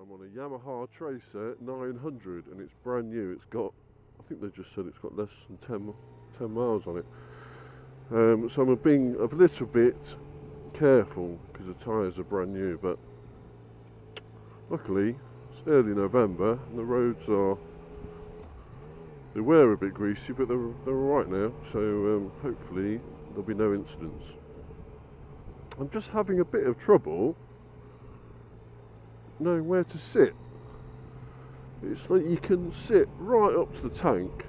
I'm on a Yamaha Tracer 900 and it's brand new. It's got, I think they just said it's got less than 10 miles on it. So I'm being a little bit careful because the tyres are brand new, but luckily it's early November and the roads are, they were a bit greasy, but they're alright now, so hopefully there'll be no incidents. I'm just having a bit of trouble knowing where to sit. It's like you can sit right up to the tank,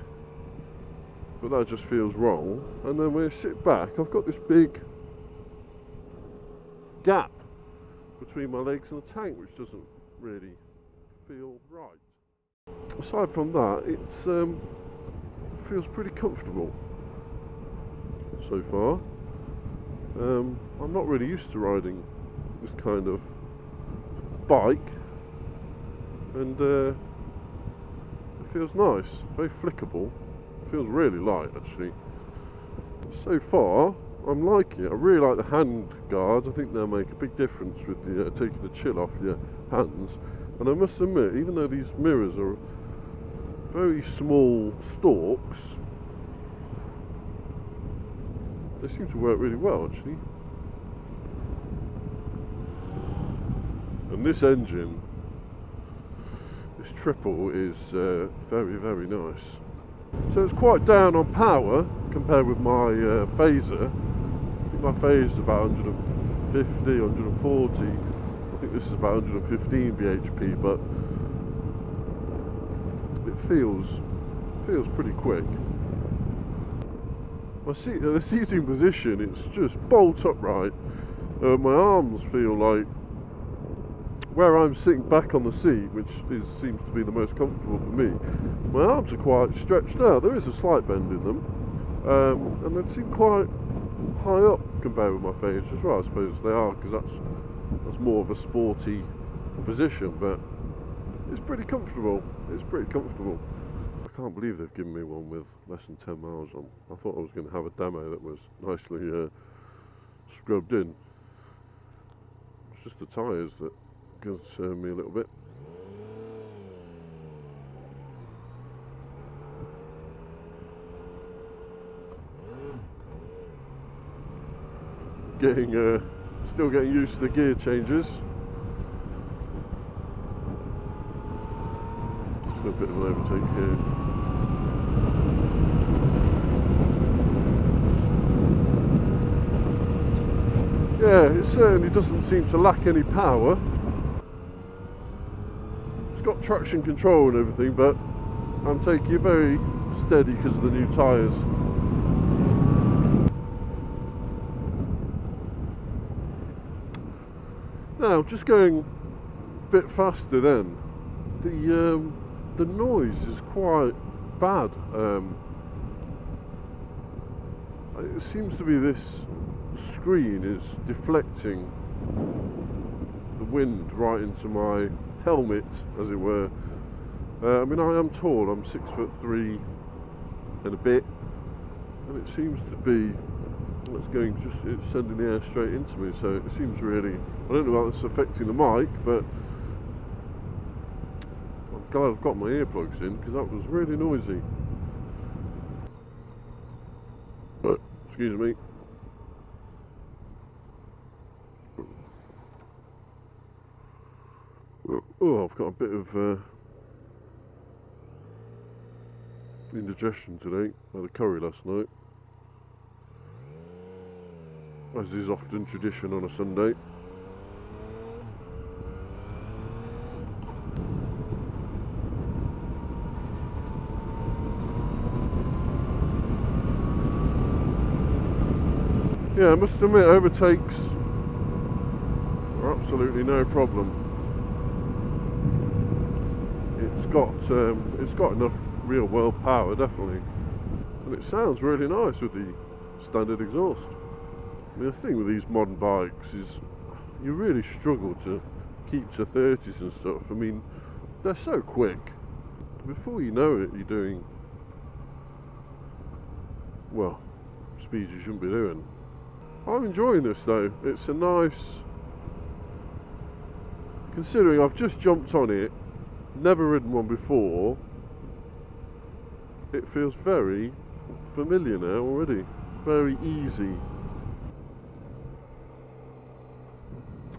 but that just feels wrong, and then when I sit back I've got this big gap between my legs and the tank, which doesn't really feel right. Aside from that, it feels pretty comfortable so far. I'm not really used to riding this kind of bike, and it feels nice, very flickable. It feels really light actually. So far I'm liking it. I really like the hand guards. I think they'll make a big difference with the taking the chill off your hands. And I must admit, even though these mirrors are very small stalks, they seem to work really well actually. And this engine, this triple, is very, very nice. So it's quite down on power compared with my Phaser. I think my Phaser is about 150, 140. I think this is about 115 bhp, but it feels pretty quick. The seating position, it's just bolt upright. My arms feel like where I'm sitting back on the seat, which seems to be the most comfortable for me. My arms are quite stretched out. There is a slight bend in them, and they seem quite high up compared with my Phaser as well. I suppose they are, because that's more of a sporty position, but it's pretty comfortable. It's pretty comfortable. I can't believe they've given me one with less than 10 miles on. I thought I was going to have a demo that was nicely scrubbed in. It's just the tyres that concern me a little bit. Still getting used to the gear changes. Just a bit of an overtake here. Yeah, it certainly doesn't seem to lack any power. It's got traction control and everything, but I'm taking it very steady because of the new tyres. Now, just going a bit faster then, the noise is quite bad. It seems to be this screen is deflecting the wind right into my helmet, as it were. I mean, I am tall, I'm 6'3" and a bit, and it seems to be, it's sending the air straight into me, so it seems really, I don't know how it's affecting the mic, but I'm glad I've got my earplugs in, because that was really noisy. Excuse me. Oh, I've got a bit of indigestion today. I had a curry last night, as is often tradition on a Sunday. Yeah, I must admit, overtakes are absolutely no problem. It's got enough real world power, definitely, and it sounds really nice with the standard exhaust. I mean, the thing with these modern bikes is you really struggle to keep to 30s and stuff. I mean, they're so quick. Before you know it, you're doing, well, speeds you shouldn't be doing. I'm enjoying this though. It's a nice considering I've just jumped on it, never ridden one before, it feels very familiar now already, very easy.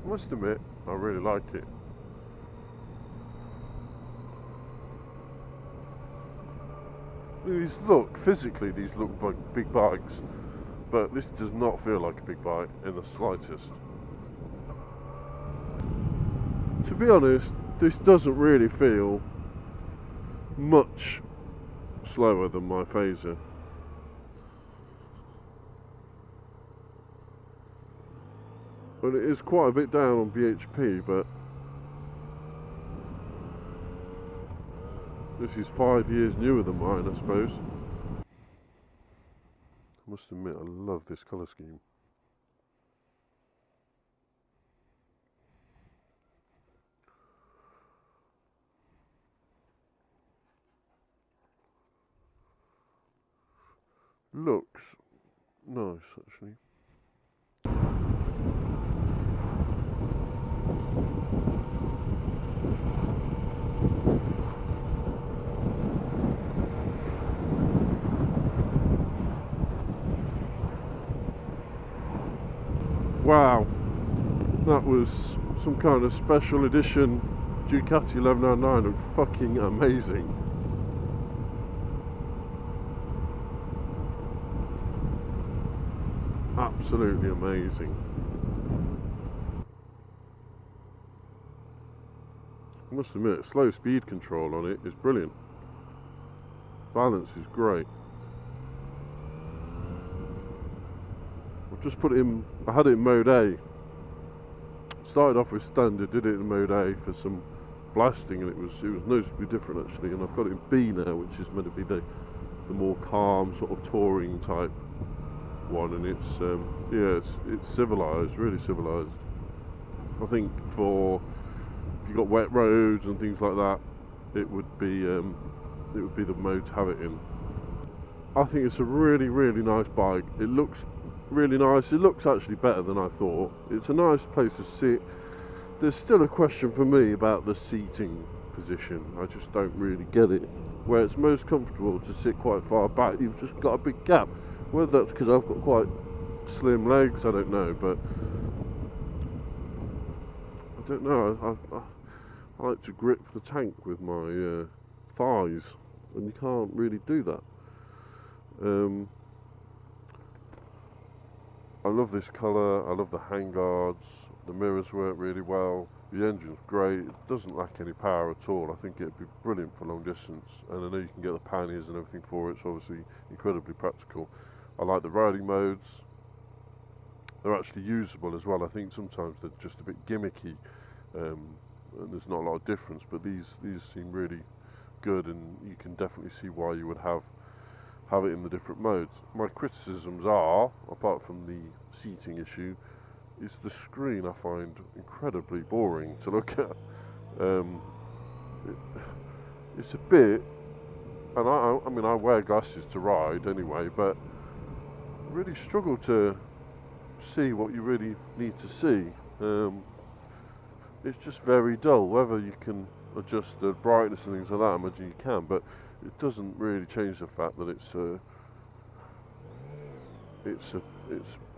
I must admit, I really like it. Physically these look like big bikes, but this does not feel like a big bike in the slightest. To be honest, this doesn't really feel much slower than my Phaser. But it is quite a bit down on BHP, but this is 5 years newer than mine, I suppose. I must admit, I love this colour scheme. Looks nice, actually. Wow, that was some kind of special edition Ducati 1199. Looked fucking amazing. Absolutely amazing. I must admit, slow speed control on it is brilliant. Balance is great. I've just put it in, I had it in mode A. Started off with standard, did it in mode A for some blasting, and it was noticeably different actually, and I've got it in B now, which is meant to be the more calm sort of touring type one, and it's yeah, it's civilized, really civilized. I think for if you got wet roads and things like that, it would be the mode to have it in. I think it's a really, really nice bike. It looks really nice. It looks actually better than I thought. It's a nice place to sit. There's still a question for me about the seating position. I just don't really get it. Where it's most comfortable to sit quite far back, you've just got a big gap. Whether that's because I've got quite slim legs, I don't know, but I don't know. I like to grip the tank with my thighs, and you can't really do that. I love this colour, I love the handguards, the mirrors work really well, the engine's great, it doesn't lack any power at all. I think it'd be brilliant for long distance, and I know you can get the panniers and everything for it, it's obviously incredibly practical. I like the riding modes, they're actually usable as well. I think sometimes they're just a bit gimmicky, and there's not a lot of difference, but these seem really good, and you can definitely see why you would have it in the different modes. My criticisms are, apart from the seating issue, is the screen I find incredibly boring to look at. It's a bit, and I mean I wear glasses to ride anyway, but I really struggle to see what you really need to see. It's just very dull. Whether you can adjust the brightness and things like that, I imagine you can, but it doesn't really change the fact that it's you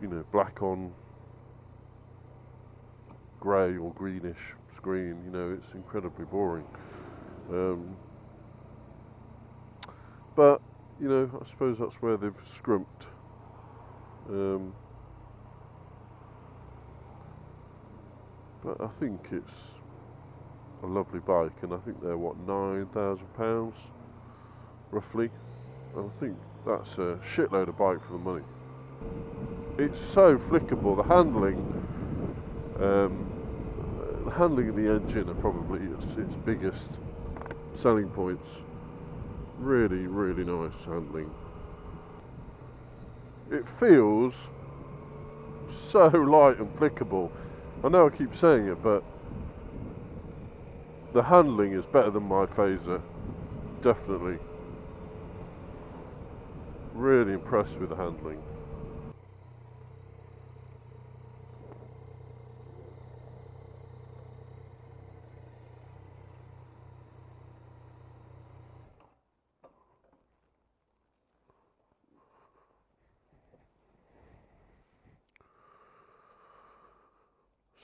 know, black on grey or greenish screen. You know, it's incredibly boring. But you know, I suppose that's where they've scrimped. But I think it's a lovely bike, and I think they're what, £9,000 roughly, and I think that's a shitload of bike for the money. It's so flickable. The handling and the engine are probably its biggest selling points. Really, really nice handling. It feels so light and flickable. I know I keep saying it, but the handling is better than my Phaser, definitely. Really impressed with the handling.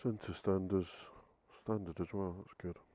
Centre stand as standard as well, that's good.